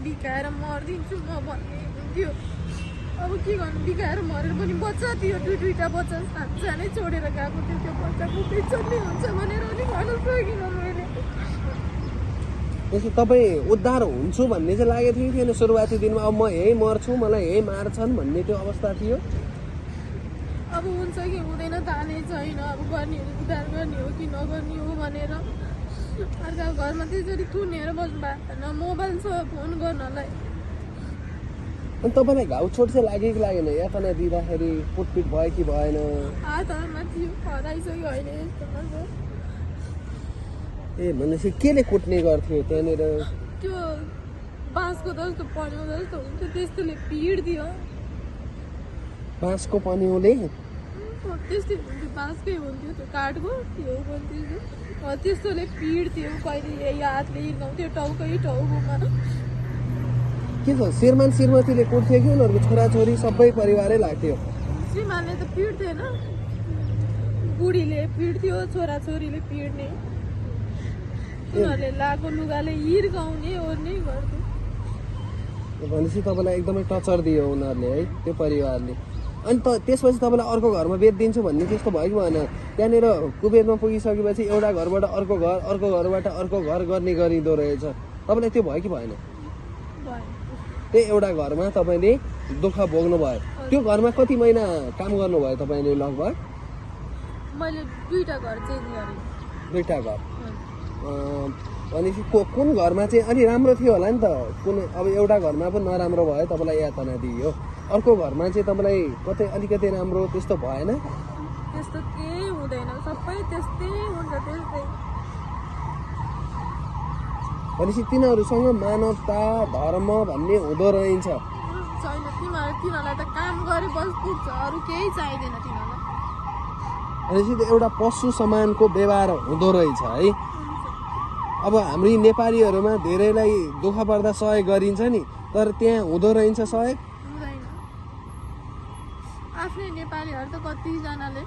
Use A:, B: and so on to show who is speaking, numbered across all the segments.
A: बिकाएर मर्दिन्छु म भन्ने हुन्थ्यो। अब के गर्नु, बिकाएर मरेर पनि बच्चा थियो, दुईटा बच्चा सानै छोडेर गएको थियो। त्यो बच्चाको बेचल्ने हुन्छ भनेर नि भन्न सकिनँ मैले।
B: त्यसो तपाईँ उद्धार हुन्छु भन्ने चाहिँ लागेको थियो कि थिएन सुरुवाती दिनमा? अब म यही मर्छु, मलाई यही मार्छन् भन्ने त्यो अवस्था थियो?
A: अब हुन्छ कि हुँदैन थाहा नै छैन। अब गर्ने उद्धार गर्ने हो कि नगर्ने हो भनेर अर्काको घरमा त्यसरी थुनेर बस्नु भएको छैन। मोबाइल छ फोन गर्नलाई।
B: अनि तपाईँलाई घाउ चोट चाहिँ लाग्यो कि लागेन? यातना दिँदाखेरि कुटपिट भयो कि भएन?
A: हातमा थियो, हराइसक्यो अहिले यस्तोमा छ।
B: ए भनेपछि केले कुट्ने गर्थ्यो त्यहाँनिर?
A: त्यो बाँसको जस्तो पन्यु जस्तो हुन्थ्यो त्यस्तोले पिड्थ्यो।
B: बाँसको पन्युले?
A: त्यस्तै हुन्थ्यो, बाँसकै हुन्थ्यो त्यो काठको, त्यो हुन्थ्यो त्यस्तोले पिड्थ्यो। कहिले यही हातले हिर्काउँथ्यो टाउकोमा।
B: के छ श्रीमान श्रीमतीले कुट्थ्यो कि उनीहरूको छोराछोरी सबै परिवारै लाग्थ्यो?
A: श्रीमानले त पिड्थेन, बुढीले पिड्थ्यो, छोराछोरीले पिड्ने। उनीहरूले लगाएको लुगाले हिर्काउने ओर्ने गर्थ्यो।
B: भनेपछि तपाईँलाई एकदमै टचर दियो उनीहरूले है, त्यो परिवारले। अनि त्यसपछि तपाईँलाई अर्को घरमा बेचिदिन्छु भन्ने त्यस्तो भयो कि भएन? त्यहाँनिर कुबेरमा पुगिसकेपछि एउटा घरबाट अर्को घर, अर्को घरबाट अर्को घर गर्ने गरिँदो रहेछ। तपाईँलाई त्यो भयो कि भएन? त्यही एउटा घरमा तपाईँले दुःख भोग्नु भयो। त्यो घरमा कति महिना काम गर्नुभयो तपाईँले लगभग?
A: मैले 2टा घर चेन्ज गरेँ।
B: 2टा घर? भनेपछि कुन घरमा चाहिँ अलि राम्रो थियो होला नि त? कुन अब एउटा घरमा पनि नराम्रो भयो, तपाईँलाई यातना दियो। अर्को घरमा चाहिँ तपाईँलाई कतै अलिकति राम्रो त्यस्तो भएन?
A: त्यस्तो केही हुँदैन, सबै त्यस्तै हुन्छ, त्यस्तै।
B: भनेपछि तिनीहरूसँग मानवता धर्म भन्ने हुँदो रहेछ?
A: छैन, तिनीहरूलाई त काम गरे बस पुग्छ, अरू केही चाहिँदैन तिनीहरूलाई।
B: भनेपछि त एउटा पशु समानको व्यवहार हुँदो रहेछ है। अब हाम्रो नेपालीहरूमा धेरैलाई दुःख पर्दा सहयोग गरिन्छ नि, तर त्यहाँ हुँदो रहेछ सहयोग?
A: हुँदैन। आफ्नै नेपालीहरू त कतिजनाले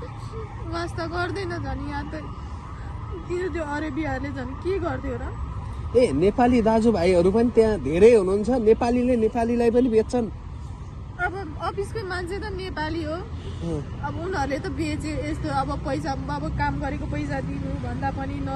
A: वास्ता गर्दैन झन्। यहाँ त त्यो अरेबियाहरूले झन् के गर्थ्यो र?
B: ए नेपाली दाजुभाइहरू पनि त्यहाँ धेरै हुनुहुन्छ? नेपालीले नेपालीलाई पनि बेच्छन्?
A: अब अफिसकै मान्छे त नेपाली हो। अब उनीहरूले त बेचे यस्तो, अब पैसा, अब काम गरेको पैसा दिनु भन्दा पनि